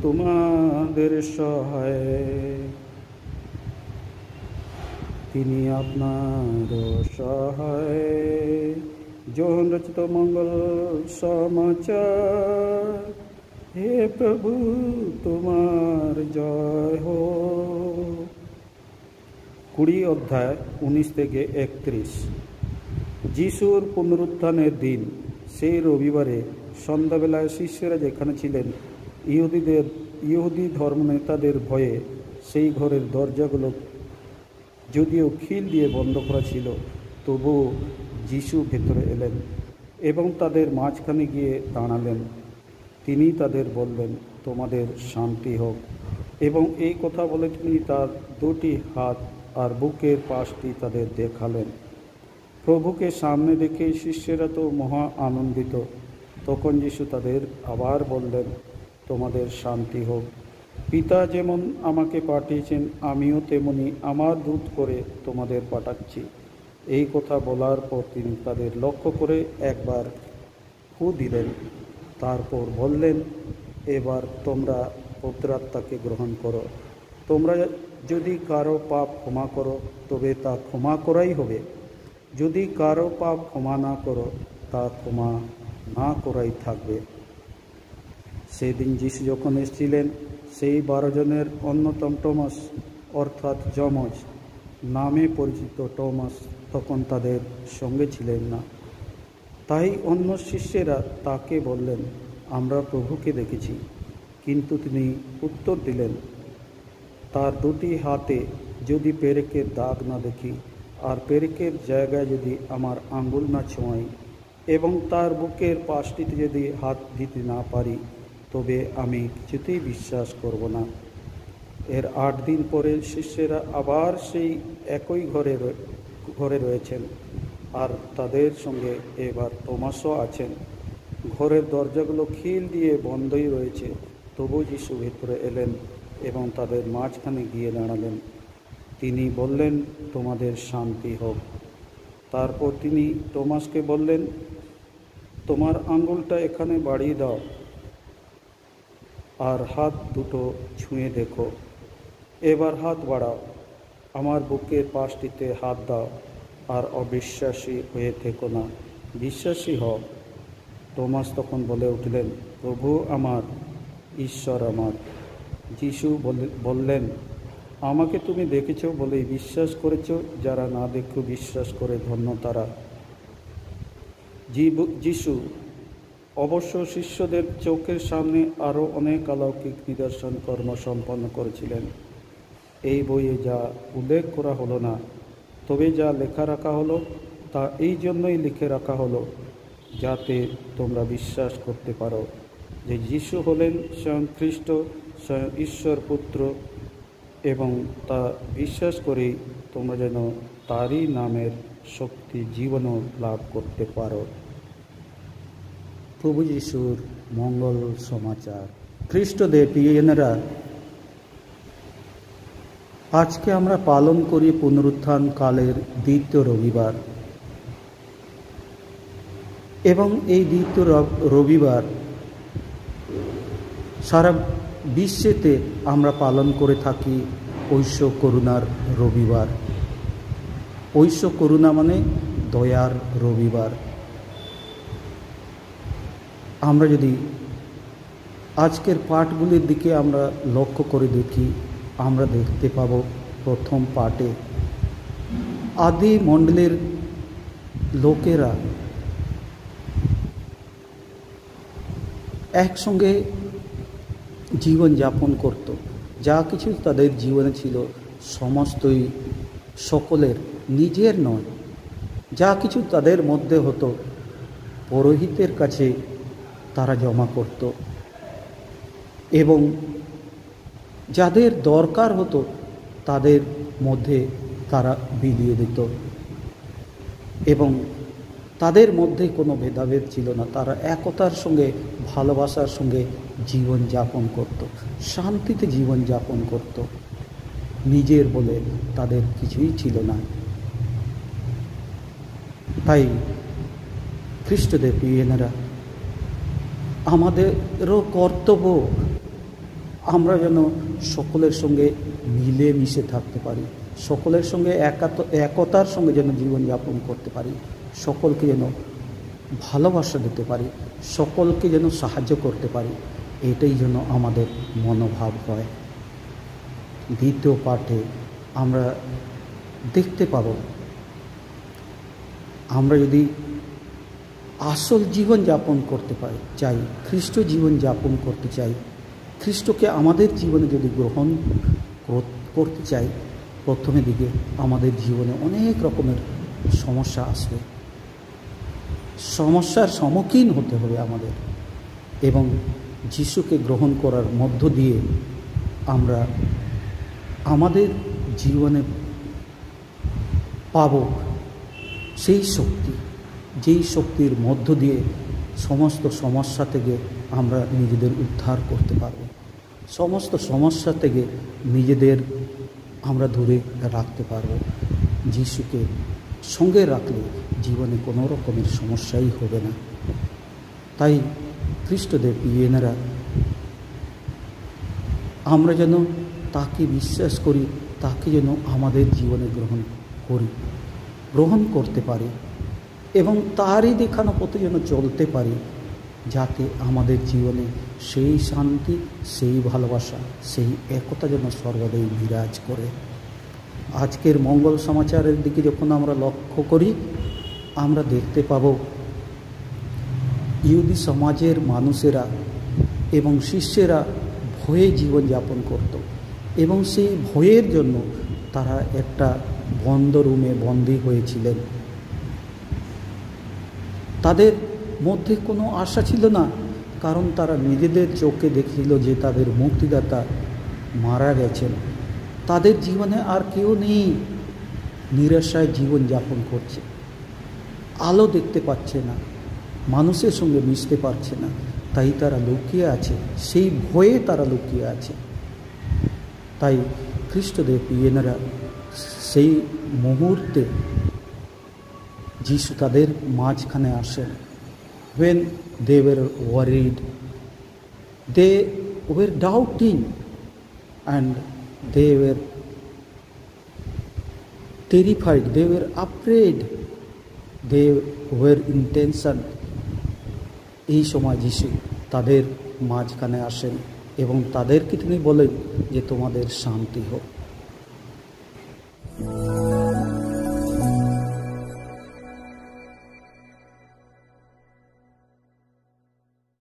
তোমাদের সহায়। তিনি আপনার সহায়। যোহন রচিত মঙ্গল সমাচার। হে প্রভু, তোমার জয় হোক। 20 অধ্যায় 19 থেকে 31। যিশুর পুনরুত্থানের দিন সেই রবিবারে সন্ধ্যাবেলায় শিষ্যরা যেখানে ছিলেন, ইহুদি ধর্মনেতাদের ভয়ে সেই ঘরের দরজাগুলো যদিও খিল দিয়ে বন্ধ করা ছিল, তবুও যিশু ভেতরে এলেন এবং তাদের মাঝখানে গিয়ে দাঁড়ালেন। তিনি তাদের বললেন, তোমাদের শান্তি হোক। এবং এই কথা বলে তিনি তার 2টি হাত আর বুকের পাশটি তাদের দেখালেন। প্রভুকে সামনে দেখে শিষ্যেরা তো মহা আনন্দিত। তখন যিশু তাদের আবার বললেন, তোমাদের শান্তি হোক। পিতা যেমন আমাকে পাঠিয়েছেন, আমিও তেমনি আমার দূত করে তোমাদের পাঠাচ্ছি। এই কথা বলার পর তিনি তাদের লক্ষ্য করে একবার ফু দিলেন। তারপর বললেন, এবার তোমরা পবিত্র আত্মাকে গ্রহণ করো। তোমরা যদি কারো পাপ ক্ষমা করো, তবে তা ক্ষমা করাই হবে। যদি কারো পাপ ক্ষমা না করো, তা ক্ষমা না করাই থাকবে। সেদিন যিশু যখন এসেছিলেন, সেই 12 জনের অন্যতম টমাস, অর্থাৎ যমজ নামে পরিচিত টমাস, তখন তাদের সঙ্গে ছিলেন না। তাই অন্য শিষ্যেরা তাকে বললেন, আমরা প্রভুকে দেখেছি। কিন্তু তিনি উত্তর দিলেন, তার 2টি হাতে যদি পেরেকের দাগ না দেখি, আর পেরেকের জায়গায় যদি আমার আঙ্গুল না ছোঁয়াই, এবং তার বুকের পাশটিতে যদি হাত দিতে না পারি, তবে আমি কিছুতেই বিশ্বাস করব না। এর 8 দিন পরে শিষ্যেরা আবার সেই একই ঘরে রয়েছেন, আর তাদের সঙ্গে এবার টমাসও আছেন। ঘরের দরজাগুলো খিল দিয়ে বন্ধই রয়েছে, তবু যিশু ভেতরে এলেন এবং তাদের মাঝখানে গিয়ে দাঁড়ালেন। তিনি বললেন, তোমাদের শান্তি হোক। তারপর তিনি টমাসকে বললেন, তোমার আঙ্গুলটা এখানে বাড়িয়ে দাও, আর হাত দুটো ছুঁয়ে দেখো। এবার হাত বাড়াও, আমার বুকের পাশটিতে হাত দাও, আর অবিশ্বাসী হয়ে থেকো না, বিশ্বাসী হও। টমাস তখন বলে উঠলেন, প্রভু আমার, ঈশ্বর আমার। যিশু বললেন, আমাকে তুমি দেখেছ বলেই বিশ্বাস করেছ, যারা না দেখে বিশ্বাস করে ধন্য তারা। যিশু অবশ্য শিষ্যদের চোখের সামনে আরও অনেক অলৌকিক নিদর্শন কর্ম সম্পন্ন করেছিলেন। এই বইয়ে যা উল্লেখ করা হলো না, তবে যা লেখা রাখা হলো তা এই জন্যই লিখে রাখা হলো, যাতে তোমরা বিশ্বাস করতে পারো যে যিশু হলেন স্বয়ং খ্রিস্ট, স্বয়ং ঈশ্বর পুত্র, এবং তা বিশ্বাস করেই তোমরা যেন তারই নামের শক্তি জীবনও লাভ করতে পারো। প্রভু যিশুর মঙ্গল সমাচার। খ্রিস্টদের প্রিয়জনেরা, আজকে আমরা পালন করি পুনরুত্থান কালের 2য় রবিবার, এবং এই 2য় রবিবার সারা বিশ্বেতে আমরা পালন করে থাকি ঐশ্য করুণার রবিবার। ঐশ্য করুণা মানে দয়ার রবিবার। আমরা যদি আজকের পাঠগুলির দিকে আমরা লক্ষ্য করে দেখি, আমরা দেখতে পাব প্রথম পাঠে আদি মণ্ডলের লোকেরা একসঙ্গে জীবন যাপন করত। যা কিছু তাদের জীবনে ছিল সমস্তই সকলের নিজের নয়। যা কিছু তাদের মধ্যে হতো পুরোহিতের কাছে তারা জমা করত, এবং যাদের দরকার হতো তাদের মধ্যে তারা বিলিয়ে দিত, এবং তাদের মধ্যে কোনো ভেদাভেদ ছিল না। তারা একতার সঙ্গে, ভালোবাসার সঙ্গে জীবন যাপন করত, শান্তিতে জীবন যাপন করত। নিজের বলে তাদের কিছুই ছিল না। তাই খ্রিস্টদের প্রিয়জনেরা, আমাদেরও কর্তব্য আমরা যেন সকলের সঙ্গে মিলে মিশে থাকতে পারি, সকলের সঙ্গে একতার সঙ্গে যেন জীবনযাপন করতে পারি, সকলকে যেন ভালোবাসা দিতে পারি, সকলকে যেন সাহায্য করতে পারি, এটাই যেন আমাদের মনোভাব হয়। দ্বিতীয় পাঠে আমরা দেখতে পাব, আমরা যদি আসল জীবনযাপন করতে চাই, খ্রিস্ট জীবনযাপন করতে চাই, খ্রিস্টকে আমাদের জীবনে যদি গ্রহণ করতে চাই, প্রথমে দিকে আমাদের জীবনে অনেক রকমের সমস্যা আসবে, সমস্যার সম্মুখীন হতে হবে আমাদের, এবং যিশুকে গ্রহণ করার মধ্য দিয়ে আমরা আমাদের জীবনে পাব সেই শক্তি, যেই শক্তির মধ্য দিয়ে সমস্ত সমস্যা থেকে আমরা নিজেদের উদ্ধার করতে পারব, সমস্ত সমস্যা থেকে নিজেদের আমরা দূরে রাখতে পারব। যিশুকে সঙ্গে রাখলে জীবনে কোনো রকমের সমস্যাই হবে না। তাই খ্রিস্টদের প্রিয়জনেরা, আমরা যেন তাকে বিশ্বাস করি, তাকে যেন আমাদের জীবনে গ্রহণ করতে পারি এবং তারই দেখানো পথে যেন চলতে পারি, যাতে আমাদের জীবনে সেই শান্তি, সেই ভালোবাসা, সেই একতা যেন সর্বদাই বিরাজ করে। আজকের মঙ্গল সমাচারের দিকে যখন আমরা লক্ষ্য করি, আমরা দেখতে পাব ইহুদি সমাজের মানুষেরা এবং শিষ্যেরা ভয়ে জীবনযাপন করত, এবং সেই ভয়ের জন্য তারা একটা বন্ধ রুমে বন্দী হয়েছিলেন। তাদের মধ্যে কোনো আশা ছিল না, কারণ তারা নিজেদের চোখে দেখছিল যে তাদের মুক্তিদাতা মারা গেছেন, তাদের জীবনে আর কেউ নেই, নিরাশায় জীবনযাপন করছে, আলো দেখতে পাচ্ছে না, মানুষের সঙ্গে মিশতে পারছে না, তাই তারা লুকিয়ে আছে, সেই ভয়ে তারা লুকিয়ে আছে। তাই খ্রিস্টদের প্রিয়জনেরা, সেই মুহূর্তে যিশু তাদের মাঝখানে আসেন। when they were worried, they were doubting, and they were terrified, they were afraid, they were in tension। এই সময় যিশু তাদের মাঝখানে আসেন এবং তাদেরকে তিনি বলেন যে তোমাদের শান্তি হোক।